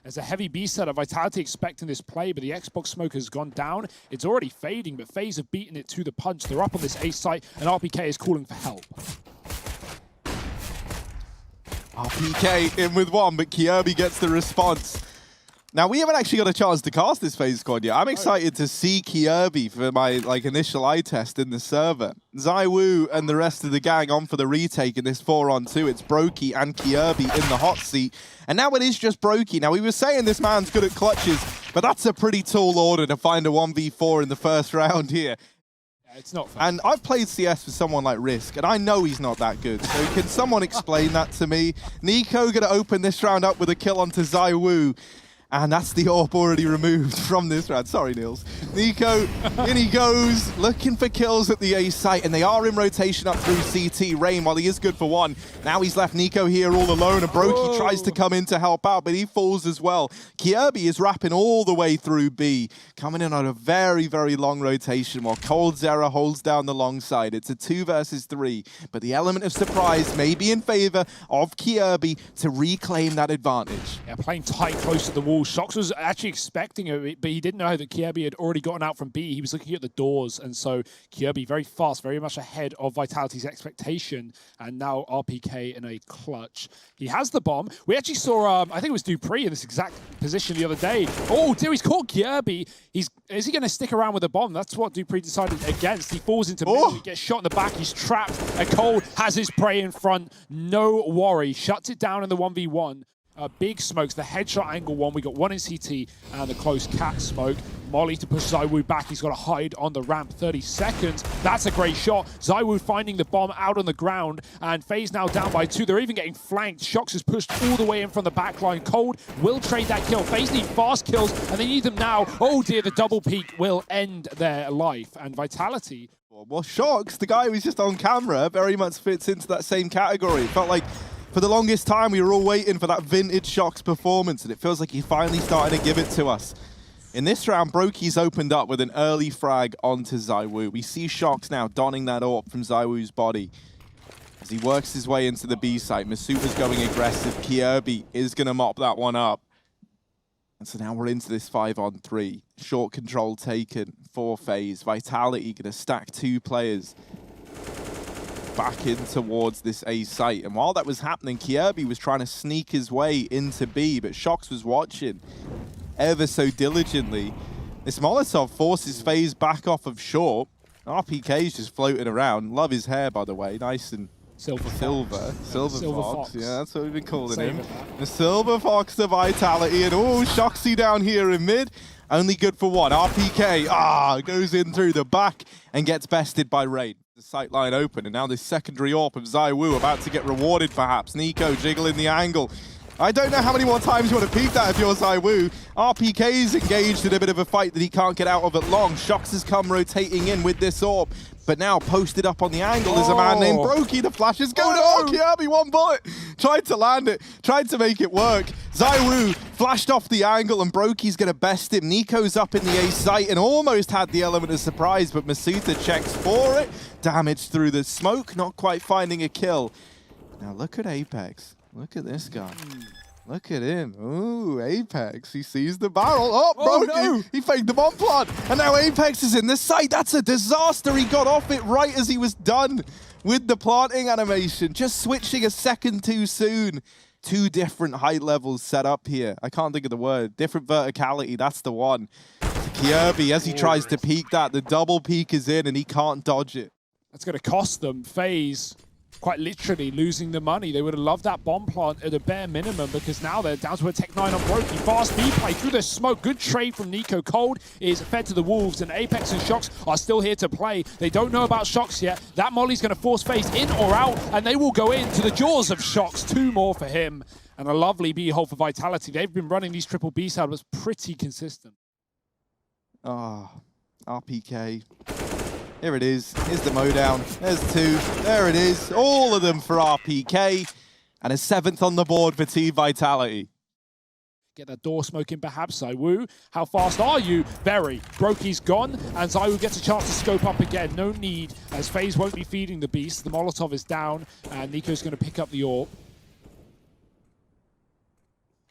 There's a heavy B setup. Vitality expecting this play, but the Xbox smoke has gone down. It's already fading, but FaZe have beaten it to the punch. They're up on this A site, and RPK is calling for help. RPK in with one, but Kirby gets the response. Now, we haven't actually got a chance to cast this FaZe squad yet. I'm excited to see Kirby for my initial eye test in the server. zywoo and the rest of the gang on for the retake in this 4-on-2. It's Brokey and Kirby in the hot seat. And now it is just Brokey. Now, we were saying this man's good at clutches, but that's a pretty tall order to find a 1v4 in the first round here. It's not fun. And I've played CS with someone like Risk, and I know he's not that good. So can someone explain that to me? niko going to open this round up with a kill onto zywoo. And that's the AWP already removed from this round. Sorry, Niels. niko, in he goes, looking for kills at the A site, and they are in rotation up through CT. Rain, while he is good for one, now he's left niko here all alone, and Brokey tries to come in to help out, but he falls as well. Kirby is wrapping all the way through B, coming in on a very, very long rotation, while coldzera holds down the long side. It's a 2 versus 3, but the element of surprise may be in favor of Kirby to reclaim that advantage. Yeah, playing tight, close to the wall. Shox was actually expecting it, but he didn't know that Kirby had already gotten out from B. He was looking at the doors, and so Kirby very fast, very much ahead of Vitality's expectation, and now RPK in a clutch. He has the bomb. We actually saw, I think it was Dupree in this exact position the other day. Oh dear, he's caught Kirby. Is he going to stick around with the bomb? That's what Dupree decided against. He falls into middle, he gets shot in the back, he's trapped, and Cole has his prey in front. No worry, shuts it down in the 1v1. Big smokes, the headshot angle one. We got one in CT and the close cat smoke. Molly to push zywoo back. He's got to hide on the ramp. 30 seconds. That's a great shot. zywoo finding the bomb out on the ground, and FaZe now down by 2. They're even getting flanked. Shox is pushed all the way in from the back line. Cold will trade that kill. FaZe need fast kills, and they need them now. Oh dear, the double peak will end their life. And Vitality... Well, Shox, the guy who's just on camera, very much fits into that same category. It felt like for the longest time, we were all waiting for that vintage Shox performance, and it feels like he finally started to give it to us. In this round, Brokey's opened up with an early frag onto zywoo. We see Shox now donning that AWP from zywoo's body as he works his way into the B site. Masuta's going aggressive. Kirby is going to mop that one up. And so now we're into this 5-on-3. Short control taken for FaZe. Vitality going to stack 2 players back in towards this A site. And while that was happening, Kirby was trying to sneak his way into B, but Shox was watching ever so diligently. This Molotov forces FaZe back off of short. RPK's just floating around. Love his hair, by the way. Nice and Silver Fox. Yeah, that's what we've been calling him. The Silver Fox to Vitality. And oh, Shoxy down here in mid. Only good for one. RPK goes in through the back and gets bested by Rain. The sight line open, and now this secondary AWP of zywoo about to get rewarded perhaps. niko jiggling the angle. I don't know how many more times you want to peek that if you're zywoo. RPK's engaged in a bit of a fight that he can't get out of at long. Shox has come rotating in with this AWP, but now posted up on the angle is a man named Brokey. The flash is going to Kirby, 1 bullet. Tried to land it, tried to make it work. zywoo flashed off the angle, and Brokey's going to best him. niko's up in the A site and almost had the element of surprise, but Masuta checks for it. Damage through the smoke, not quite finding a kill. Now look at Apex. Look at this guy. Look at him. Ooh, Apex. He sees the barrel. Oh, Brokey. No. He faked the bomb plant. And now Apex is in the site. That's a disaster. He got off it right as he was done with the planting animation. Just switching a second too soon. 2 different height levels set up here. I can't think of the word. Different verticality. That's the one. Kirby, as he tries to peek that, the double peek is in and he can't dodge it. That's going to cost them. FaZe quite literally losing the money. They would have loved that bomb plant at a bare minimum, because now they're down to a Tech 9 on Brokey. Fast B play through the smoke. Good trade from niko. Cold is fed to the wolves, and Apex and Shox are still here to play. They don't know about Shox yet. That Molly's going to force FaZe in or out, and they will go into the jaws of Shox. 2 more for him, and a lovely B hole for Vitality. They've been running these triple B setups pretty consistent. RPK. Here it is. Here's the mowdown. There's 2. There it is. All of them for RPK. And a 7th on the board for Team Vitality. Get that door smoking perhaps. zywoo, how fast are you? Very. Brokey's gone, and zywoo gets a chance to scope up again. No need, as FaZe won't be feeding the beast. The Molotov is down, and niko's going to pick up the AWP.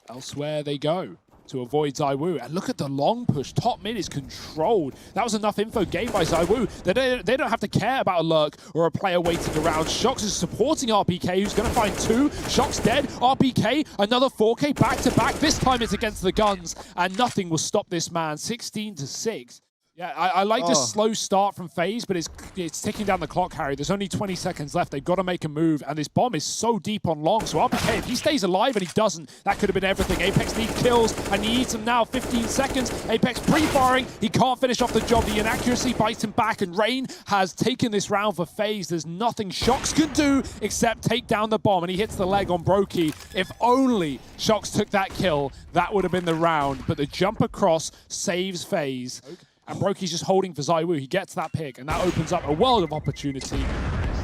Elsewhere they go to avoid zywoo. And look at the long push. Top mid is controlled. That was enough info gained by zywoo. They don't have to care about a lurk or a player waiting around. Shox is supporting RPK, who's going to find 2. Shox dead. RPK, another 4K back-to-back. This time it's against the guns, and nothing will stop this man. 16-6. Yeah, I like the slow start from Faze, but it's ticking down the clock, Harry. There's only 20 seconds left. They've got to make a move, and this bomb is so deep on long. So RPK, if he stays alive and he doesn't, that could have been everything. Apex needs kills, and he needs them now. 15 seconds. Apex pre-firing. He can't finish off the job. The inaccuracy bites him back, and Rain has taken this round for Faze. There's nothing Shox can do except take down the bomb, and he hits the leg on Brokey. If only Shox took that kill, that would have been the round. But the jump across saves Faze. And Brokey's just holding for zywoo. He gets that pick, and that opens up a world of opportunity.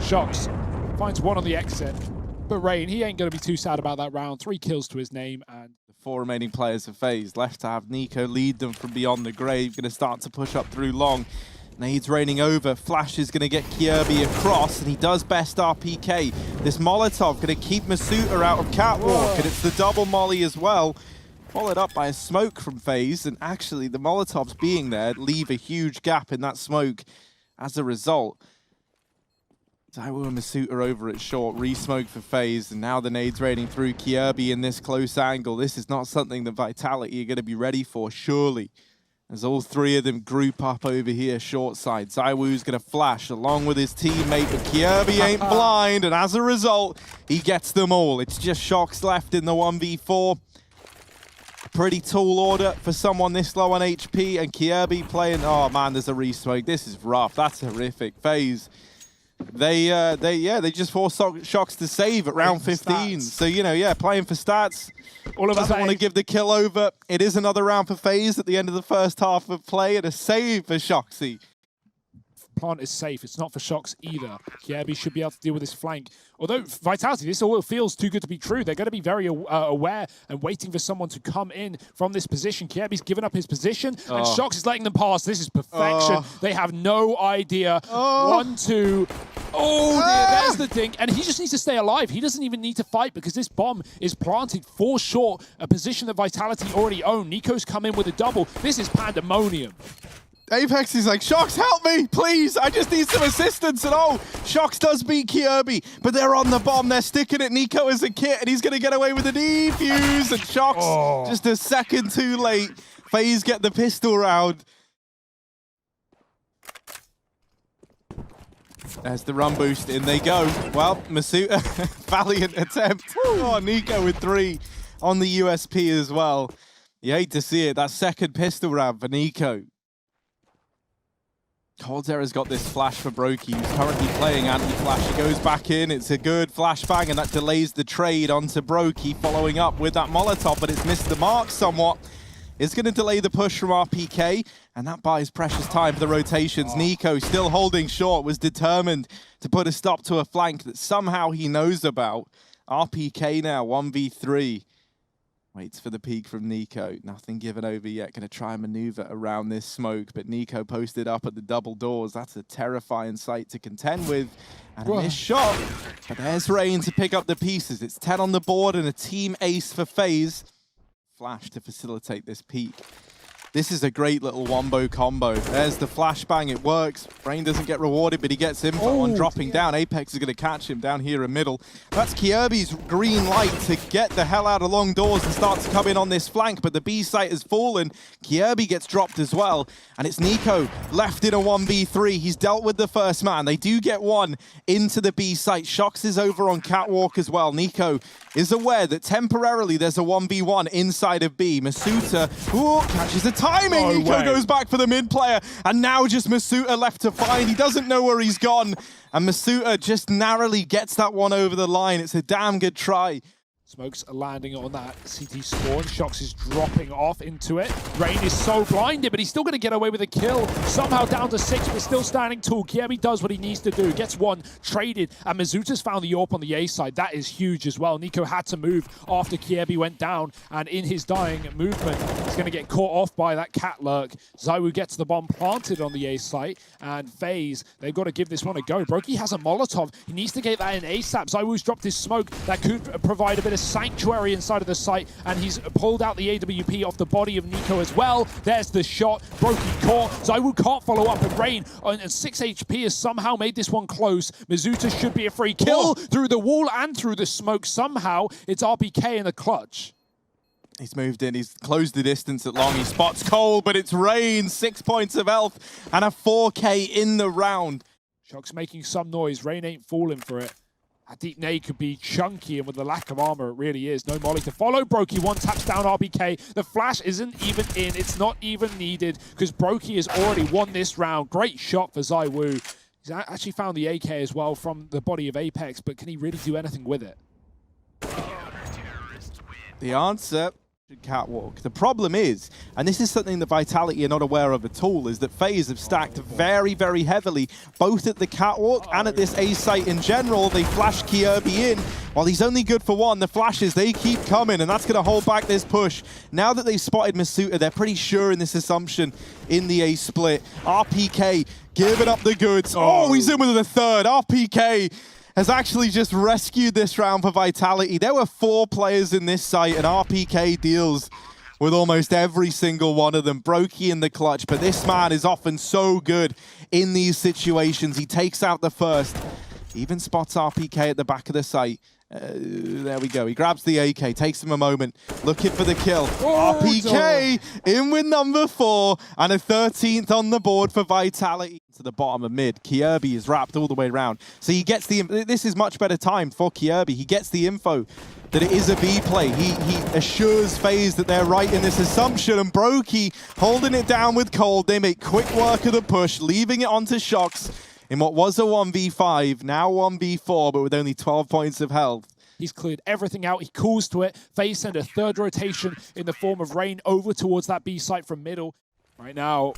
Shox finds one on the exit. But Rain, he ain't going to be too sad about that round. 3 kills to his name. And the 4 remaining players of Faze left to have niko lead them from beyond the grave. Going to start to push up through long. Nades raining over. Flash is going to get Kjaerbye across, and he does best RPK. This Molotov going to keep masuta out of Catwalk, and it's the double molly as well. Followed up by a smoke from Faze, and actually the Molotovs being there leave a huge gap in that smoke as a result. zywoo and masuta over at short, re-smoke for Faze, and now the nades raining through Kjaerbye in this close angle. This is not something that Vitality are going to be ready for, surely. As all 3 of them group up over here short side. zywoo's going to flash along with his teammate, but Kjaerbye ain't blind, and as a result, he gets them all. It's just Shox left in the 1v4. Pretty tall order for someone this low on HP, and Kjaerbye playing. Oh man, there's a re-smoke. This is rough. That's horrific. Faze, they just forced Shox to save at round 15. So playing for stats. All of us doesn't want to give the kill over. It is another round for Faze at the end of the first half of play, and a save for Shoxy. Plant is safe. It's not for Shox either. Kjaerbye should be able to deal with his flank. Although Vitality, this all feels too good to be true. They're going to be very aware and waiting for someone to come in from this position. Kjaerbye's given up his position, and Shox is letting them pass. This is perfection. They have no idea. 1, 2. Oh, dear, there's the thing. And he just needs to stay alive. He doesn't even need to fight because this bomb is planted for short, a position that Vitality already own. niko's come in with a double. This is pandemonium. Apex is like, Shox, help me, please. I just need some assistance. And Shox does beat Kjaerbye, but they're on the bomb. They're sticking at niko as a kit, and he's going to get away with a defuse. And Shox, just a second too late. Faze get the pistol round. There's the run boost. In they go. Well, masuta, valiant attempt. Oh, niko with 3 on the USP as well. You hate to see it. That second pistol round for niko. coldzera's got this flash for Brokey. He's currently playing anti-flash. He goes back in. It's a good flashbang, and that delays the trade onto Brokey, following up with that Molotov, but it's missed the mark somewhat. It's going to delay the push from RPK, and that buys precious time for the rotations. niko, still holding short, was determined to put a stop to a flank that somehow he knows about. RPK now, 1v3. Waits for the peek from niko. Nothing given over yet. Going to try and maneuver around this smoke, but niko posted up at the double doors. That's a terrifying sight to contend with. And a missed shot. But there's Rain to pick up the pieces. It's 10 on the board and a team ace for Faze. Flash to facilitate this peek. This is a great little wombo combo. There's the flashbang, it works. Rain doesn't get rewarded, but he gets info on dropping down. Apex is going to catch him down here in middle. That's Kjaerbye's green light to get the hell out of long doors and start to come in on this flank, but the B site has fallen. Kjaerbye gets dropped as well, and it's niko left in a 1v3. He's dealt with the first man. They do get one into the B site. Shox is over on Catwalk as well. niko is aware that temporarily there's a 1v1 inside of B. masuta catches the timing. niko goes back for the mid player, and now just masuta left to find. He doesn't know where he's gone, and masuta just narrowly gets that one over the line. It's a damn good try. Smokes are landing on that CT spawn. Shox is dropping off into it. Rain is so blinded, but he's still going to get away with a kill. Somehow down to 6, but still standing tall. Kjaerbye does what he needs to do. Gets one traded, and mazuta's found the AWP on the A side. That is huge as well. niko had to move after Kjaerbye went down, and in his dying movement, he's going to get caught off by that cat lurk. zywoo gets the bomb planted on the A site, and Faze, they've got to give this one a go. Brokey has a Molotov. He needs to get that in ASAP. zywoo's dropped his smoke. That could provide a bit of sanctuary inside of the site, and he's pulled out the AWP off the body of niko as well. There's the shot. Brokey caught. zywoo can't follow up, and Rain on 6 HP has somehow made this one close. Mizuta should be a free kill through the wall and through the smoke. Somehow, it's RPK in the clutch. He's moved in, he's closed the distance at long, he spots Cole, but it's Rain, 6 points of health, and a 4K in the round. Shock's making some noise, Rain ain't falling for it. A deep nade could be chunky, and with the lack of armor, it really is. No molly to follow. Brokey one taps down RBK. The flash isn't even in. It's not even needed because Brokey has already won this round. Great shot for zywoo. He's actually found the AK as well from the body of Apex, but can he really do anything with it? The answer... catwalk. The problem is, and this is something that Vitality are not aware of at all, is that FaZe have stacked very, very heavily, both at the catwalk and at this A site in general. They flash Kirby in. While he's only good for one, the flashes, they keep coming, and that's going to hold back this push. Now that they've spotted Masuta, they're pretty sure in this assumption in the A split. RPK giving up the goods. Oh, he's in with the third. RPK has actually just rescued this round for Vitality. There were 4 players in this site, and RPK deals with almost every single one of them. Brokey in the clutch, but this man is often so good in these situations. He takes out the first, even spots RPK at the back of the site. There we go. He grabs the AK, takes him a moment, looking for the kill. RPK in with number 4, and a 13th on the board for Vitality. To the bottom of mid, Kirby is wrapped all the way around. So he gets the... This is much better time for Kirby. He gets the info that it is a B play. He assures FaZe that they're right in this assumption, and Brokey holding it down with Cold. They make quick work of the push, leaving it onto Shocks in what was a 1v5, now 1v4, but with only 12 points of health. He's cleared everything out. He calls to it. FaZe send a third rotation in the form of Rain over towards that B site from middle. Right now,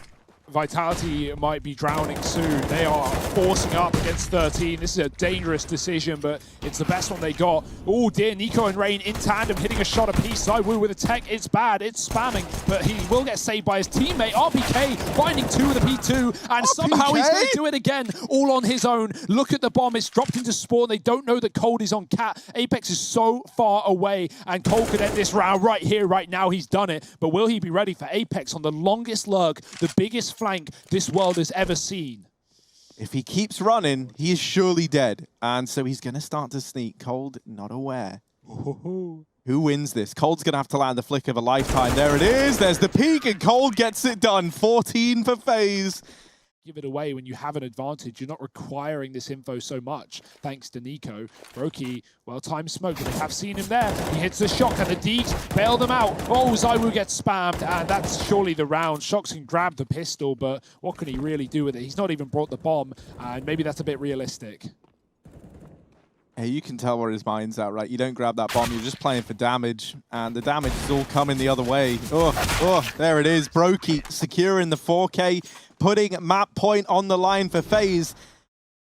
Vitality might be drowning soon. They are forcing up against 13. This is a dangerous decision, but it's the best one they got. Oh dear, niko and Rain in tandem, hitting a shot apiece. zywoo with a tech, it's bad, it's spamming, but he will get saved by his teammate. RPK finding 2 with a P2, and somehow he's going to do it again, all on his own. Look at the bomb, it's dropped into spawn. They don't know that Cold is on cat. Apex is so far away, and Cold could end this round right here, right now. He's done it, but will he be ready for Apex on the longest lurk, the biggest flank this world has ever seen? If he keeps running, he is surely dead. And so he's going to start to sneak. Cold not aware. Who wins this? Cold's going to have to land the flick of a lifetime. There it is. There's the peak, and Cold gets it done. 14 for FaZe. Give it away when you have an advantage. You're not requiring this info so much, thanks to niko. Brokey, well-timed smoke, and they have seen him there. He hits the shock, and the Deeks bail them out. Oh, zywoo gets spammed, and that's surely the round. Shocks can grab the pistol, but what can he really do with it? He's not even brought the bomb, and maybe that's a bit realistic. Hey, you can tell where his mind's at, right? You don't grab that bomb, you're just playing for damage, and the damage is all coming the other way. Oh, there it is. Brokey securing the 4K, putting map point on the line for FaZe.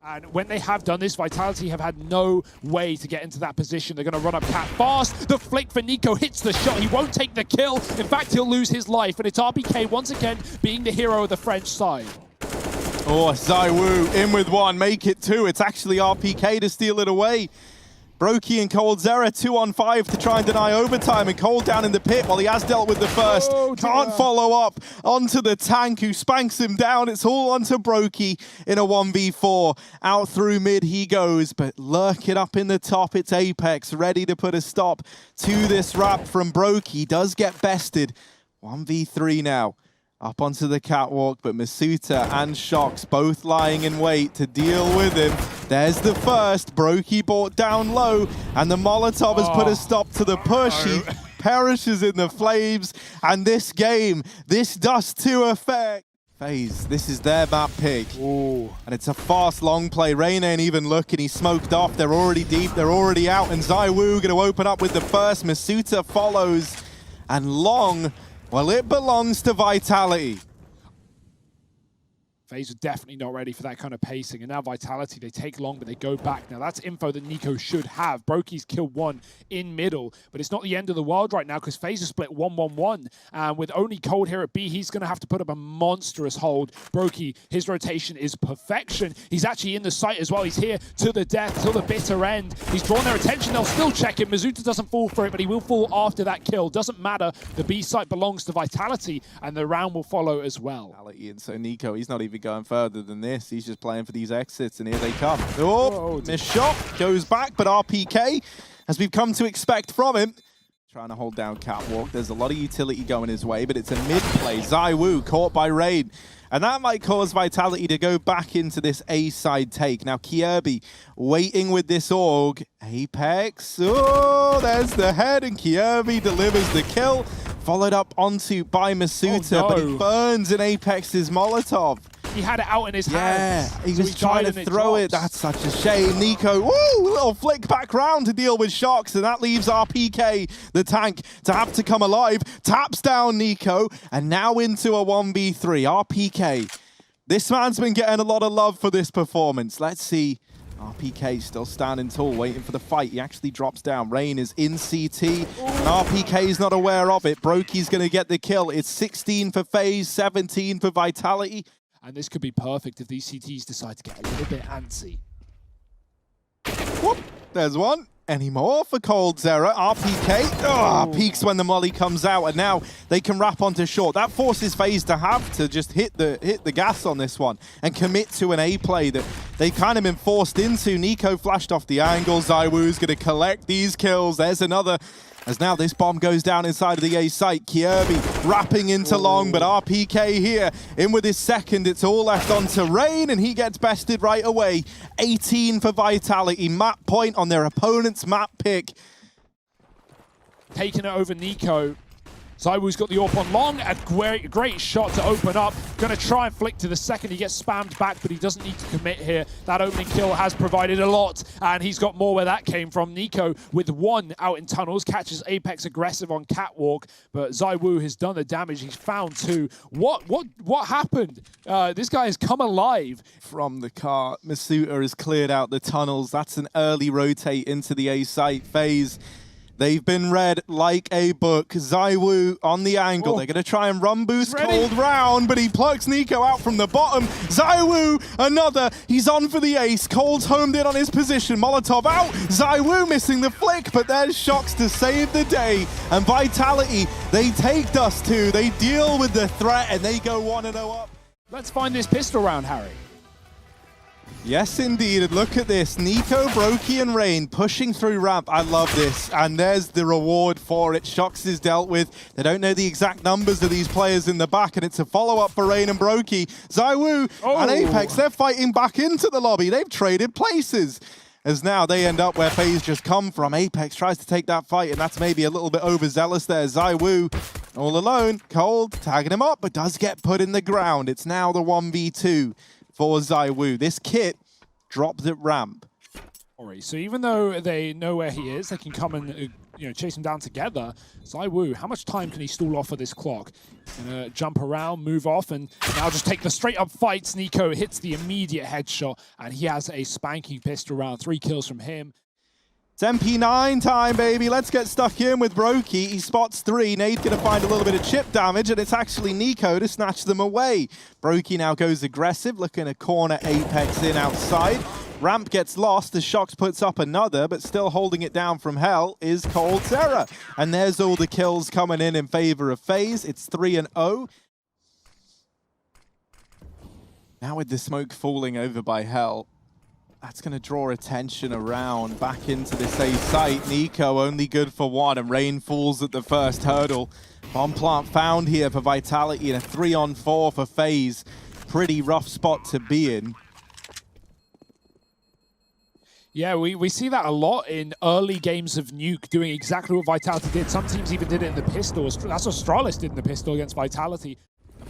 And when they have done this, Vitality have had no way to get into that position. They're going to run up cat fast. The flick for niko hits the shot. He won't take the kill. In fact, he'll lose his life. And it's RPK once again being the hero of the French side. Oh, zywoo in with 1, make it 2. It's actually RPK to steal it away. Brokey and coldzera 2-on-5 to try and deny overtime, and Cold down in the pit while he has dealt with the first. Can't follow up onto the tank who spanks him down. It's all onto Brokey in a 1v4. Out through mid he goes, but lurking up in the top, it's Apex ready to put a stop to this wrap from Brokey. Does get bested. 1v3 now. Up onto the catwalk, but Masuta and Shocks both lying in wait to deal with him. There's the first. Brokey brought down low, and the Molotov has put a stop to the push. He perishes in the flames, and this game, this dust to effect. FaZe, this is their map pick. And it's a fast, long play. Rain ain't even looking. He's smoked off. They're already deep. They're already out, and zywoo going to open up with the first. Masuta follows, and long... well, it belongs to Vitality. FaZe are definitely not ready for that kind of pacing. And now Vitality, they take long, but they go back. Now that's info that niko should have. Brokey's killed one in middle, but it's not the end of the world right now because FaZe are split 1-1-1. And with only Cold here at B, he's going to have to put up a monstrous hold. Brokey, his rotation is perfection. He's actually in the site as well. He's here to the death, till the bitter end. He's drawn their attention. They'll still check him. Mizuta doesn't fall for it, but he will fall after that kill. Doesn't matter. The B site belongs to Vitality, and the round will follow as well. And so niko, he's not even going further than this. He's just playing for these exits, and here they come. Oh, missed shot, goes back, but RPK, as we've come to expect from him, trying to hold down Catwalk. There's a lot of utility going his way, but it's a mid-play. zywoo caught by Rain. And that might cause Vitality to go back into this A-side take. Now, Kjaerbye waiting with this AUG. Apex, oh, there's the head, and Kjaerbye delivers the kill. Followed up onto by Masuta, but he burns in Apex's Molotov. He had it out in his hands. Yeah, he was trying to throw it. That's such a shame. niko, woo, little flick back round to deal with shocks, and that leaves RPK, the tank, to have to come alive. Taps down niko, and now into a 1v3. RPK, this man's been getting a lot of love for this performance. Let's see. RPK still standing tall, waiting for the fight. He actually drops down. Rain is in CT, and RPK is not aware of it. Brokey's going to get the kill. It's 16 for FaZe, 17 for Vitality. And this could be perfect if these CTs decide to get a little bit antsy. Whoop, there's one. Any more for coldzera? RPK, peaks when the molly comes out, and now they can wrap onto short. That forces FaZe to have to just hit the gas on this one and commit to an A play that they've kind of been forced into. niko flashed off the angle. zywoo's going to collect these kills. There's another. As now this bomb goes down inside of the A site. Kjaerbye wrapping into long, but RPK here in with his second. It's all left onto Rain, and he gets bested right away. 18 for Vitality. Map point on their opponent's map pick. Taking it over niko. zywoo's got the AWP on long, a great shot to open up. Gonna try and flick to the second. He gets spammed back, but he doesn't need to commit here. That opening kill has provided a lot, and he's got more where that came from. niko with one out in tunnels, catches Apex aggressive on Catwalk, but zywoo has done the damage. He's found two. What happened? This guy has come alive. From the car, Masuta has cleared out the tunnels. That's an early rotate into the A site. FaZe, they've been read like a book. zywoo on the angle. They're going to try and run boost Cold round, but he plucks niko out from the bottom. zywoo, another. He's on for the ace. Cold's homed in on his position. Molotov out. zywoo missing the flick, but there's shocks to save the day. And Vitality, they take Dust 2. They deal with the threat, and they go 1-0 up. Let's find this pistol round, Harry. Yes, indeed. And look at this. niko, Brokey, and Rain pushing through ramp. I love this. And there's the reward for it. Shocks is dealt with. They don't know the exact numbers of these players in the back, and it's a follow-up for Rain and Brokey. zywoo and Apex, they're fighting back into the lobby. They've traded places. As now they end up where FaZe just come from. Apex tries to take that fight, and that's maybe a little bit overzealous there. zywoo all alone. Cold tagging him up, but does get put in the ground. It's now the 1v2. For zywoo. This kit dropped at ramp. So even though they know where he is, they can come and chase him down together. zywoo, how much time can he stall off of this clock? Gonna jump around, move off, and now just take the straight up fights. niko hits the immediate headshot, and he has a spanking pistol round. 3 kills from him. It's MP9 time, baby. Let's get stuck in with Brokey. He spots 3. Nade's going to find a little bit of chip damage, and it's actually niko to snatch them away. Brokey now goes aggressive, looking to corner Apex in outside. Ramp gets lost as shocks puts up another, but still holding it down from hell is coldzera. And there's all the kills coming in favor of FaZe. It's 3-0. Now with the smoke falling over by hell, that's going to draw attention around back into this A site. niko only good for 1, and Rain falls at the first hurdle. Bomb plant found here for Vitality, and a 3-on-4 for FaZe. Pretty rough spot to be in. Yeah, we see that a lot in early games of Nuke, doing exactly what Vitality did. Some teams even did it in the pistol. That's what Astralis did in the pistol against Vitality.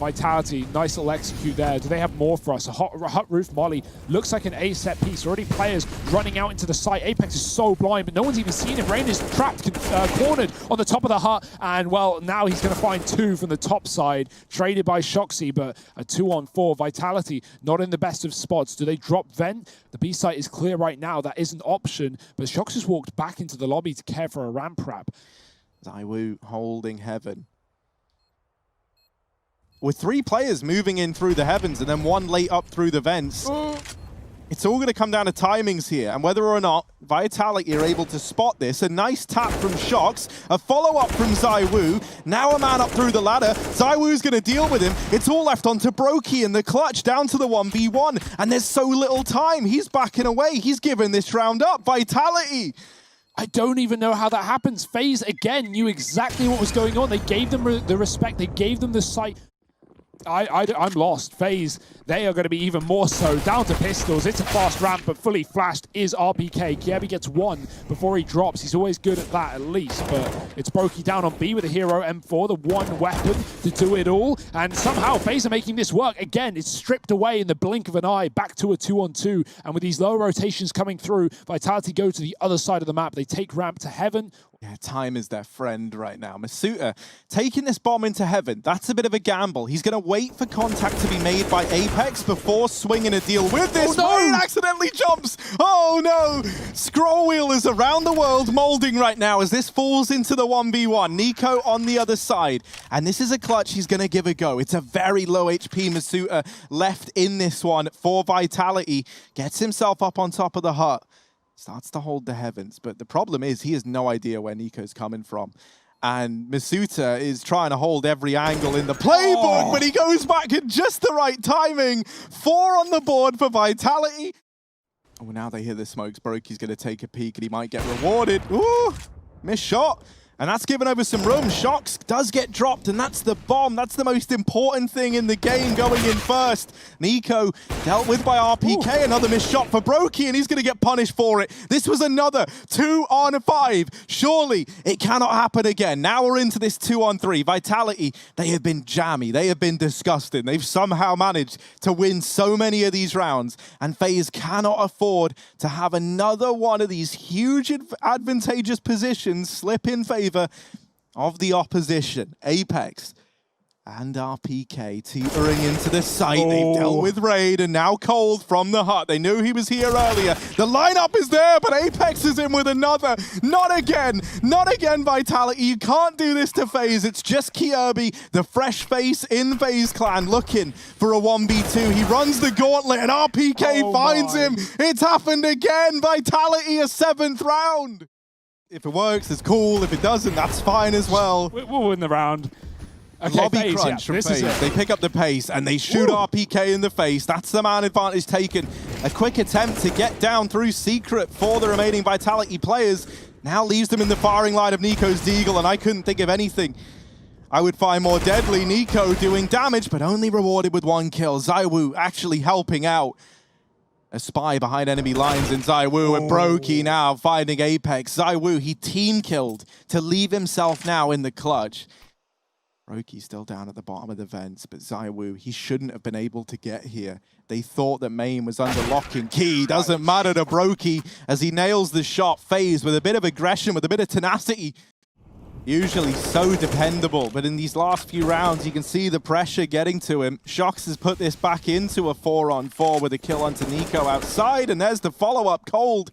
Vitality, nice little execute there. Do they have more for us? A hot roof molly. Looks like an A set piece. Already players running out into the site. Apex is so blind, but no one's even seen him. Rain is trapped, cornered on the top of the hut. And, well, now he's going to find two from the top side. Traded by Shoxy, but a 2-on-4. Vitality not in the best of spots. Do they drop Vent? The B site is clear right now. That is an option. But Shox has walked back into the lobby to care for a ramp wrap. zywoo holding heaven. With 3 players moving in through the heavens and then 1 late up through the vents, it's all going to come down to timings here and whether or not Vitality are able to spot this. A nice tap from Shox, a follow-up from zywoo, now a man up through the ladder. zywoo's going to deal with him. It's all left onto Brokey in the clutch, down to the 1v1, and there's so little time. He's backing away. He's giving this round up. Vitality! I don't even know how that happens. FaZe, again, knew exactly what was going on. They gave them the respect. They gave them the sight. I'm lost. FaZe, they are going to be even more so. Down to pistols. It's a fast ramp, but fully flashed is RPK. Kiebi gets 1 before he drops. He's always good at that, at least. But it's Brokey down on B with a hero M4, the one weapon to do it all. And somehow FaZe are making this work. Again, it's stripped away in the blink of an eye, back to a 2-on-2. And with these low rotations coming through, Vitality go to the other side of the map. They take ramp to heaven. Yeah, time is their friend right now. masuta taking this bomb into heaven. That's a bit of a gamble. He's going to wait for contact to be made by Apex before swinging a deal with this. Oh, no! Rain accidentally jumps. Oh, no. Scroll wheel is around the world molding right now as this falls into the 1v1. niko on the other side. And this is a clutch he's going to give a go. It's a very low HP masuta left in this one for Vitality. Gets himself up on top of the hut. Starts to hold the heavens, but the problem is he has no idea where niko's coming from. And masuta is trying to hold every angle in the playbook, but he goes back at just the right timing. 4 on the board for Vitality. Oh, now they hear the smokes. Brokey's going to take a peek and he might get rewarded. Ooh, missed shot. And that's given over some room. Shox does get dropped, and that's the bomb. That's the most important thing in the game going in first. niko dealt with by RPK. Ooh. Another missed shot for Brokey, and he's going to get punished for it. This was another 2-on-5. Surely it cannot happen again. Now we're into this 2-on-3. Vitality, they have been jammy. They have been disgusting. They've somehow managed to win so many of these rounds, and FaZe cannot afford to have another one of these huge advantageous positions slip in favor of the opposition. Apex and RPK teetering into the site. Oh. They've dealt with Raid and now Cold from the hut. They knew he was here earlier. The lineup is there, but Apex is in with another. Not again. Not again, Vitality. You can't do this to FaZe. It's just Kiebi, the fresh face in Faze Clan, looking for a 1v2. He runs the gauntlet and RPK finds him. It's happened again. Vitality, a 7th round. If it works, it's cool. If it doesn't, that's fine as well. We'll win the round. Okay, Lobby FaZe, crunch from this FaZe. is it. They pick up the pace and they shoot RPK in the face. That's the man advantage taken. A quick attempt to get down through secret for the remaining Vitality players. Now leaves them in the firing line of niko's Deagle, and I couldn't think of anything I would find more deadly. niko doing damage, but only rewarded with 1 kill. zywoo actually helping out. A spy behind enemy lines in zywoo, and Brokey now finding Apex. zywoo, he team killed to leave himself now in the clutch. Brokey's still down at the bottom of the vents, but zywoo, he shouldn't have been able to get here. They thought that main was under lock and key. Doesn't matter to Brokey as he nails the shot. FaZe with a bit of aggression, with a bit of tenacity. Usually so dependable, but in these last few rounds, you can see the pressure getting to him. Shox has put this back into a 4-on-4 with a kill onto niko outside, and there's the follow-up. Cold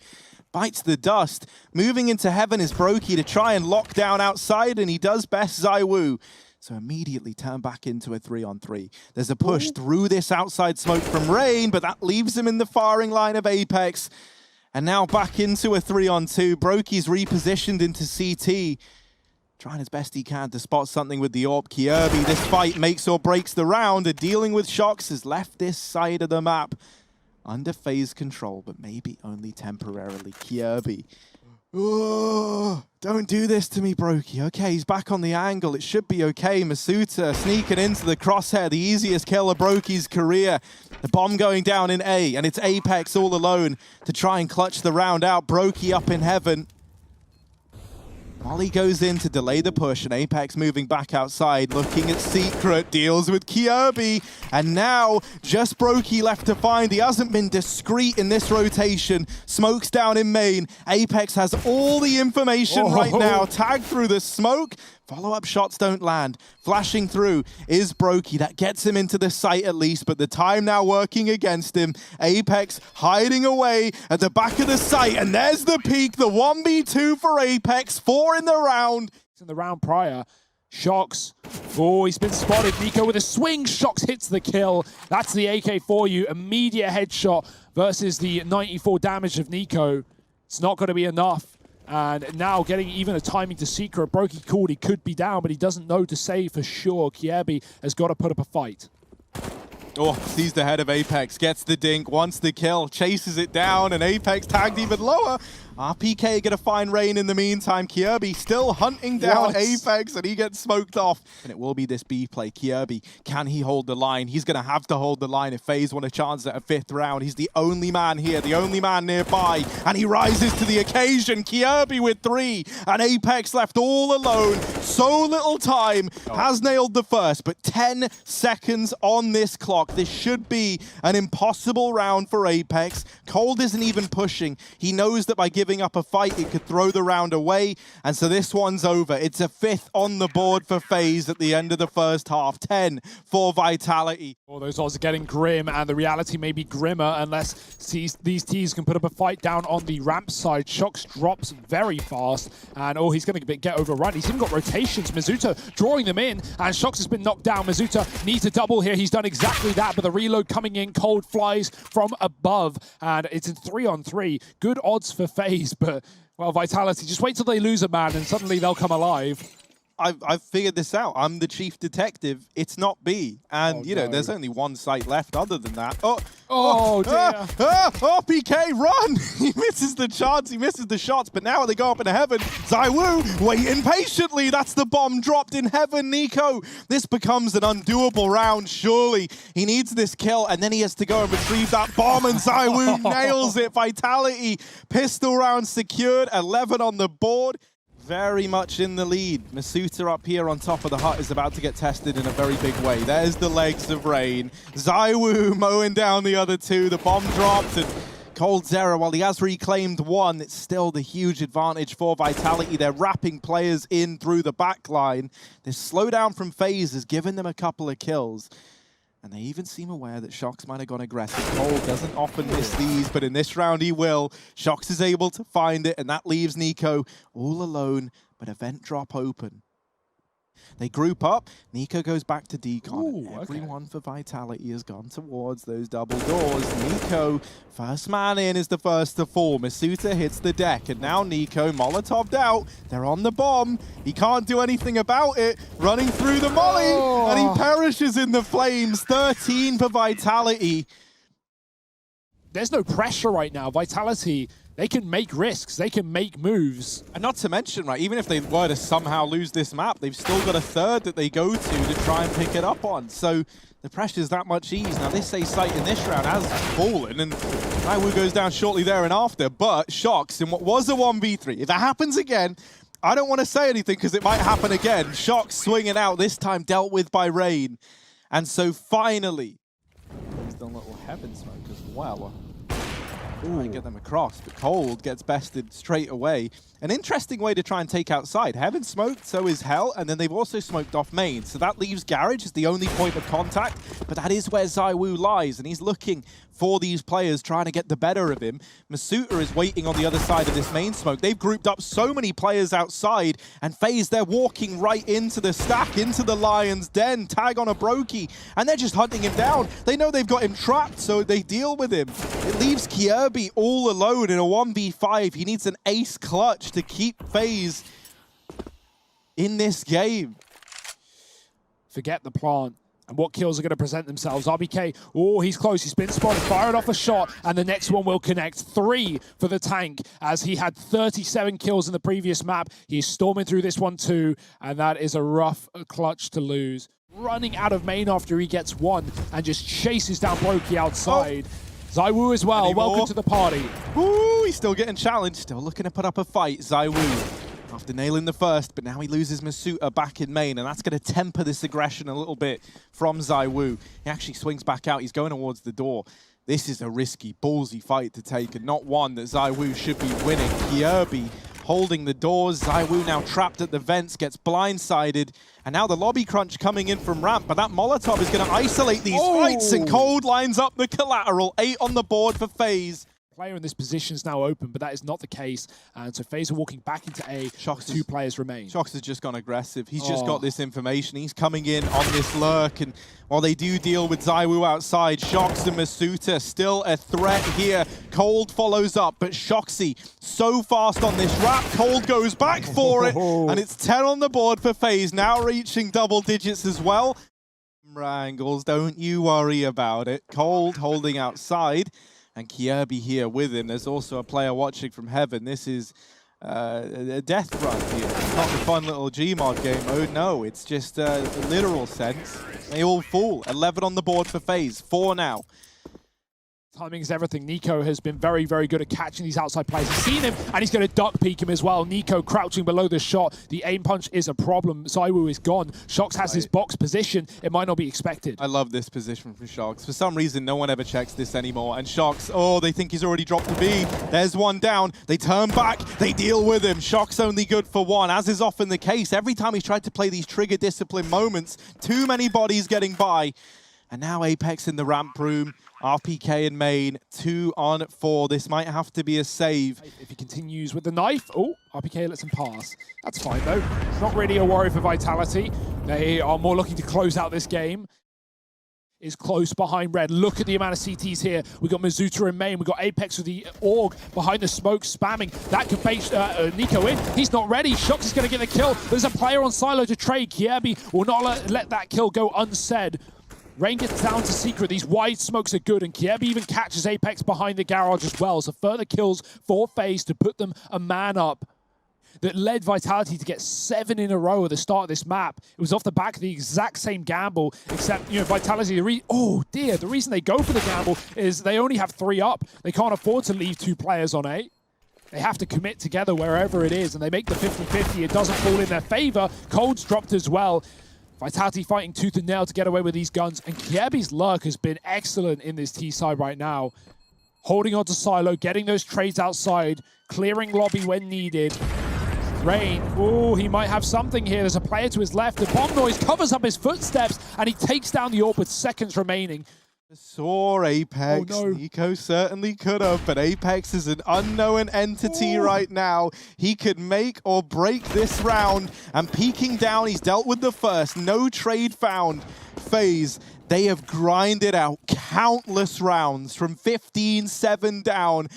bites the dust. Moving into heaven is Brokey to try and lock down outside, and he does best zywoo. So immediately turn back into a 3-on-3. There's a push through this outside smoke from Rain, but that leaves him in the firing line of Apex. And now back into a 3-on-2. Brokey's repositioned into CT. Trying his best he can to spot something with the AWP. Kiebi, this fight makes or breaks the round. And dealing with Shox has left this side of the map under FaZe control, but maybe only temporarily. Kiebi. Oh, don't do this to me, Brokey. Okay, he's back on the angle. It should be okay. masuta sneaking into the crosshair. The easiest kill of Brokey's career. The bomb going down in A, and it's Apex all alone to try and clutch the round out. Brokey up in heaven. Molly goes in to delay the push, and Apex moving back outside, looking at Secret, deals with Kirby, and now just Brokey left to find. He hasn't been discreet in this rotation. Smoke's down in main. Apex has all the information right now. Tagged through the smoke. Follow-up shots don't land. Flashing through is Brokey. That gets him into the site at least, but the time now working against him. Apex hiding away at the back of the site, and there's the peak. The 1v2 for Apex, 4 in the round. In the round prior, Shox. Oh, he's been spotted. niko with a swing. Shox hits the kill. That's the AK for you. Immediate headshot versus the 94 damage of niko. It's not going to be enough. And now getting even a timing to Secret. Brokey called, he could be down, but he doesn't know to say for sure. Kirby has got to put up a fight. Oh, sees the head of Apex, gets the dink, wants the kill, chases it down, and Apex tagged even lower. RPK gonna find Rain in the meantime. Kirby still hunting down Apex, and he gets smoked off. And it will be this B play. Kirby, can he hold the line? He's gonna have to hold the line if FaZe want a chance at a 5th round. He's the only man here, the only man nearby, and he rises to the occasion. Kirby with 3, and Apex left all alone. So little time, has nailed the first, but 10 seconds on this clock. This should be an impossible round for Apex. Cold isn't even pushing. He knows that by giving up a fight, it could throw the round away, and so this one's over. It's a 5th on the board for FaZe at the end of the first half. 10 for Vitality. Oh, those odds are getting grim, and the reality may be grimmer unless these teams can put up a fight down on the ramp side. Shox drops very fast, and oh, he's going to get overrun. He's even got rotations. Mizuta drawing them in, and Shox has been knocked down. Mizuta needs a double here. He's done exactly that, but the reload coming in. Cold flies from above, and it's in 3-on-3. Good odds for FaZe. But, well, Vitality, just wait till they lose a man and suddenly they'll come alive. I've figured this out. I'm the chief detective. It's not B. And, you know, there's only one site left other than that. Oh dear. PK, run! He misses the chance, he misses the shots, but now they go up into heaven. zywoo waiting patiently. That's the bomb dropped in heaven. niko, this becomes an undoable round, surely. He needs this kill, and then he has to go and retrieve that bomb, and zywoo nails it. Vitality, pistol round secured, 11 on the board. Very much in the lead. Masuta up here on top of the hut is about to get tested in a very big way. There's the legs of Rain. zywoo mowing down the other 2. The bomb dropped, and coldzera, while he has reclaimed 1, it's still the huge advantage for Vitality. They're wrapping players in through the back line. This slowdown from FaZe has given them a couple of kills. And they even seem aware that Shox might have gone aggressive. Cold doesn't often miss these, but in this round he will. Shox is able to find it, and that leaves niko all alone, but event drop open. They group up. niko goes back to decon. Everyone for Vitality has gone towards those double doors. niko, first man in, is the first to fall. Masuta hits the deck, and now niko, Molotov'd out. They're on the bomb. He can't do anything about it. Running through the molly, and he perishes in the flames. 13 for Vitality. There's no pressure right now. Vitality, they can make risks, they can make moves. And not to mention, right, even if they were to somehow lose this map, they've still got a 3rd that they go to try and pick it up on. So the pressure's that much ease. Now this A site in this round has fallen, and zywoo goes down shortly there and after, but Shox in what was a 1v3. If that happens again, I don't want to say anything because it might happen again. Shox swinging out, this time dealt with by Rain. And so finally, there's the little heaven smoke as well. Try and get them across, but Cold gets bested straight away. An interesting way to try and take outside. Heaven smoked, so is Hell, and then they've also smoked off main. So that leaves Garage as the only point of contact, but that is where zywoo lies, and he's looking for these players, trying to get the better of him. Masuta is waiting on the other side of this main smoke. They've grouped up so many players outside, and FaZe, they're walking right into the stack, into the Lion's Den, tag on a Brokey, and they're just hunting him down. They know they've got him trapped, so they deal with him. It leaves Kirby all alone in a 1v5. He needs an ace clutch to keep FaZe in this game. Forget the plant and what kills are going to present themselves. RBK, oh, he's close. He's been spotted, fired off a shot, and the next one will connect. 3 for the tank, as he had 37 kills in the previous map. He's storming through this one too, and that is a rough clutch to lose. Running out of main after he gets 1 and just chases down Brokey outside. zywoo as well, welcome to the party. Ooh, he's still getting challenged, still looking to put up a fight. zywoo after nailing the first, but now he loses Masuta back in main, and that's going to temper this aggression a little bit from zywoo. He actually swings back out. He's going towards the door. This is a risky, ballsy fight to take, and not one that zywoo should be winning. Kirby holding the doors. zywoo now trapped at the vents, gets blindsided, and now the lobby crunch coming in from ramp, but that Molotov is going to isolate these fights, and Cold lines up the collateral. 8 on the board for FaZe. Player in this position is now open, but that is not the case. And so FaZe are walking back into A. Two players remain. Shox has just gone aggressive. He's just got this information. He's coming in on this lurk, and while they do deal with zywoo outside, Shox and Masuta still a threat here. Cold follows up, but Shoxy so fast on this wrap. Cold goes back for it, and it's 10 on the board for FaZe, now reaching double digits as well. Wrangles, don't you worry about it. Cold holding outside. And Kirby here with him. There's also a player watching from heaven. This is a death run here. It's not a fun little Gmod game mode. No, it's just a literal sense. They all fall. 11 on the board for FaZe. 4 now. Timing is everything. niko has been very, very good at catching these outside players. He's seen him, and he's going to duck peek him as well. niko crouching below the shot. The aim punch is a problem. zywoo is gone. Shox has his box position. It might not be expected. I love this position from Shox. For some reason, no one ever checks this anymore. And Shox, oh, they think he's already dropped the B. There's one down. They turn back. They deal with him. Shox only good for one, as is often the case. Every time he's tried to play these trigger discipline moments, too many bodies getting by. And now Apex in the ramp room. RPK in main, 2 on 4. This might have to be a save. If he continues with the knife, oh, RPK lets him pass. That's fine though. It's not really a worry for Vitality. They are more looking to close out this game. Is close behind red. Look at the amount of CTs here. We've got Masuta in main. We've got Apex with the AUG behind the smoke spamming. That could bait niko in. He's not ready. Shox is going to get the kill. There's a player on silo to trade. Kirby will not let that kill go unsaid. Rain gets down to secret. These wide smokes are good, and Kirby even catches Apex behind the garage as well. So further kills for FaZe to put them a man up. That led Vitality to get 7 in a row at the start of this map. It was off the back of the exact same gamble, except, you know, Vitality, the reason they go for the gamble is they only have 3 up. They can't afford to leave 2 players on A. They have to commit together wherever it is, and they make the 50-50. It doesn't fall in their favor. Cold's dropped as well. Vitality fighting tooth and nail to get away with these guns, and Kirby's luck has been excellent in this T side right now. Holding on to silo, getting those trades outside, clearing lobby when needed. Rain, oh, he might have something here. There's a player to his left. The bomb noise covers up his footsteps, and he takes down the AWP with seconds remaining. Saw Apex. Oh, no. niko certainly could have, but Apex is an unknown entity right now. He could make or break this round, and peeking down, he's dealt with the first. No trade found. FaZe, they have grinded out countless rounds from 15-7 down.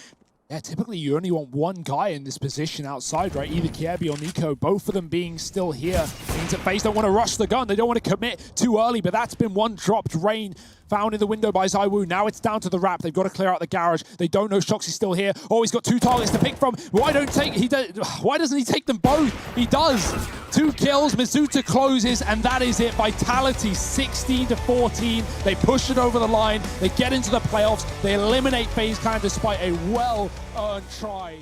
Yeah, typically you only want one guy in this position outside, right? Either Kirby or niko, both of them being still here. Means that FaZe don't want to rush the gun. They don't want to commit too early, but that's been one dropped. Rain found in the window by zywoo. Now it's down to the wrap. They've got to clear out the garage. They don't know Shox is still here. Oh, he's got 2 targets to pick from. Why doesn't he take them both? He does. 2 kills. Masuta closes, and that is it. Vitality 16-14. They push it over the line. They get into the playoffs. They eliminate FaZe Clan despite a well-earned try.